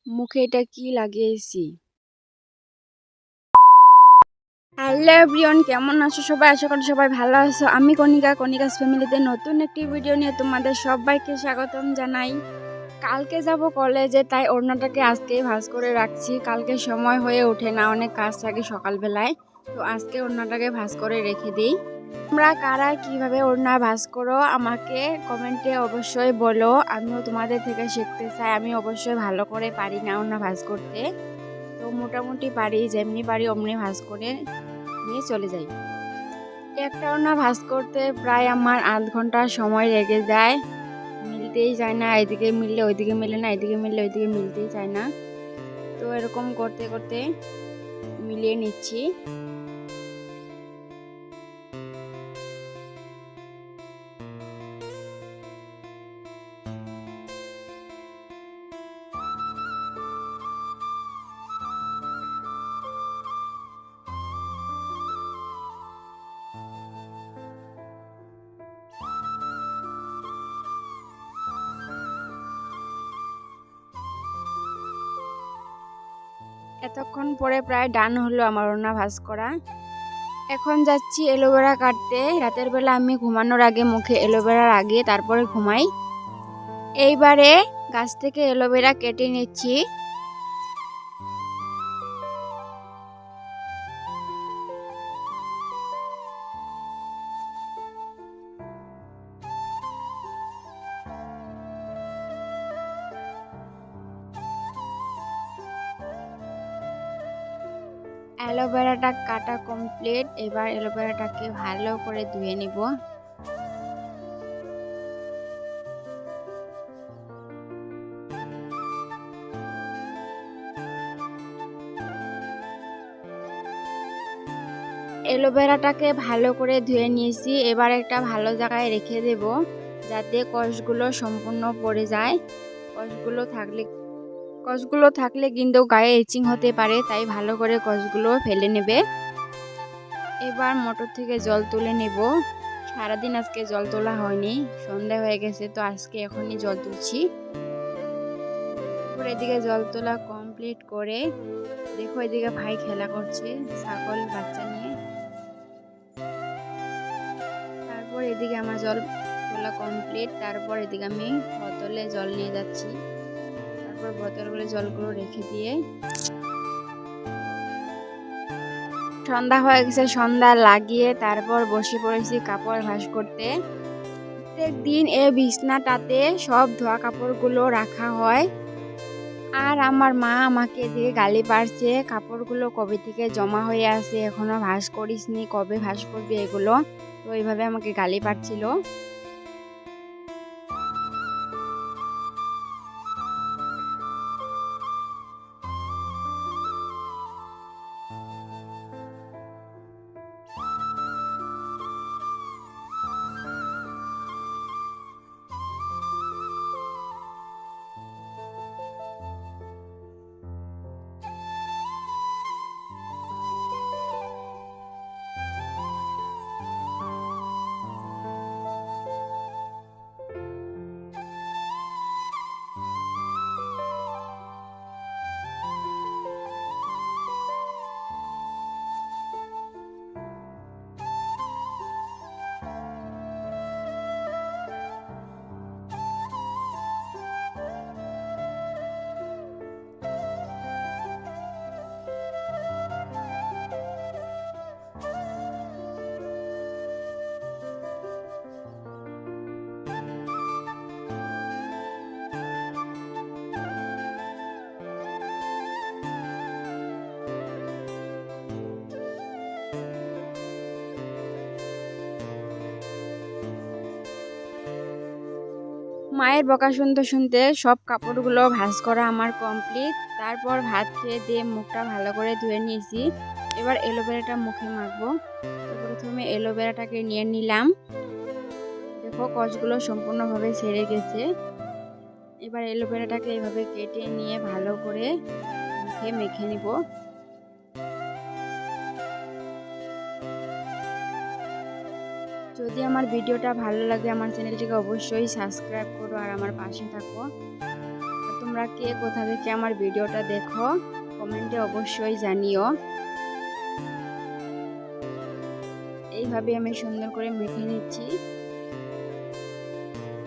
মুখে এটা কি লাগিয়েছি। হ্যালো এভরিওয়ান, কেমন আছো সবাই? আশা করি সবাই ভালো আছো। আমি কনিকাস ফ্যামিলিতে নতুন একটি ভিডিও নিয়ে তোমাদের সবাইকে স্বাগতম জানাই। কালকে যাব কলেজে, তাই ওড়নাটাকে আজকেই ভাঁজ করে রাখছি। কালকে সময় হয়ে ওঠে না, অনেক কাজ থাকে সকালবেলায়, তো আজকে ওড়নাটাকে ভাঁজ করে রেখে দিই। তোমরা কারা কিভাবে ওড়না ভাঁজ করো আমাকে কমেন্টে অবশ্যই বলো, আমিও তোমাদের থেকে শিখতে চাই। আমি অবশ্যই ভালো করে পারি না ওড়না ভাঁজ করতে, তো মোটামুটি পারি, যেমনি পারি অমনি ভাঁজ করে নিয়ে চলে যাই। একটা ওড়না ভাঁজ করতে প্রায় আমার আধ ঘন্টা সময় লেগে যায়। মিলতেই যায় না, এদিকে মিললে ওইদিকে মিলে না, এদিকে মিললে ওইদিকে মিলতেই চায় না। তো এরকম করতে করতে মিলিয়ে নিচ্ছি। এতক্ষণ পরে প্রায় ডান হলো আমার ওড়না ভাঁজ করা। এখন যাচ্ছি অ্যালোভেরা কাটতে। রাতের বেলা আমি ঘুমানোর আগে মুখে অ্যালোভেরা লাগিয়ে তারপরে ঘুমাই। এইবারে গাছ থেকে অ্যালোভেরা কেটে নিচ্ছি। অ্যালোভেরাটা কাটা কমপ্লিট। এবার অ্যালোভেরাটাকে ভালো করে ধুয়ে নিব। অ্যালোভেরাটাকে ভালো করে ধুয়ে নিয়েছি। এবার একটা ভালো জায়গায় রেখে দেব, যাতে কষগুলো সম্পূর্ণ পড়ে যায়। কষগুলো থাকলে কিন্তু গায়ে ইচিং হতে পারে, তাই ভালো করে কষগুলো ফেলে নেবে। এবার মোটর থেকে জল তুলে নেব। সারাদিন আজকে জল তোলা হয়নি, সন্ধ্যা হয়ে গেছে, তো আজকে এখনই জল তুলছি। তারপর এদিকে জল তোলা কমপ্লিট করে দেখো, এদিকে ভাই খেলা করছে ছাগল বাচ্চা নিয়ে। তারপর এদিকে আমার জল তোলা কমপ্লিট। তারপর এদিকে আমি বোতলে জল নিয়ে যাচ্ছি। তারপর বোতলগুলো জলগুলো রেখে দিয়ে সন্ধ্যা হয়ে গেছে, সন্ধ্যা লাগিয়ে তারপর বসে পড়েছি কাপড় ভাঁজ করতে। প্রত্যেক দিন এই বিছনাটাতে সব ধোয়া কাপড়গুলো রাখা হয়। আর আমার মা আমাকে এদিকে গালি পারছে, কাপড়গুলো কবে থেকে জমা হয়ে আছে, এখনো ভাঁজ করিসনি, কবে ভাঁজ করবি এগুলো। তো এইভাবে আমাকে গালি পারছিল। মায়ের বকা শুনতে শুনতে সব কাপড়গুলো ভাঁজ করা আমার কমপ্লিট। তারপর ভাত খেয়ে দিয়ে মুখটা ভালো করে ধুয়ে নিয়েছি। এবার অ্যালোভেরাটা মুখে মাখবো। তো প্রথমে অ্যালোভেরাটাকে নিয়ে নিলাম। দেখো কষগুলো সম্পূর্ণভাবে ছেড়ে গেছে। এবার অ্যালোভেরাটাকে এভাবে কেটে নিয়ে ভালো করে মুখে মেখে নিব। যদি আমার ভিডিওটা ভালো লাগে, আমার চ্যানেলটিকে অবশ্যই সাবস্ক্রাইব করো আর আমার পাশে থাকো। তোমরা তোমরা কে কোথা থেকে আমার ভিডিওটা দেখো কমেন্টে অবশ্যই জানিও। এইভাবে আমি সুন্দর করে মেখে নিচ্ছি।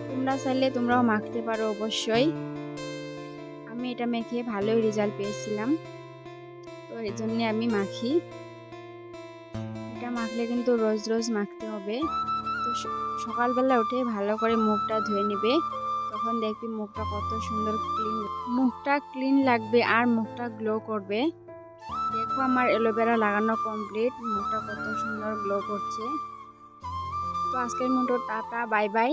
তোমরা চাইলে তোমরাও মাখতে পারো অবশ্যই। আমি এটা মেখে ভালোই রেজাল্ট পেয়েছিলাম, তো এই জন্যে আমি মাখি। এটা মাখলে কিন্তু রোজ রোজ মাখতে হবে। তো সকালবেলা উঠে ভালো করে মুখটা ধুয়ে নেবে, তখন দেখবি মুখটা কত সুন্দর ক্লিন লাগবে আর মুখটা গ্লো করবে। দেখো আমার অ্যালোভেরা লাগানো কমপ্লিট, মুখটা কত সুন্দর গ্লো করছে। তো আজকের মতো টাটা, বাই বাই।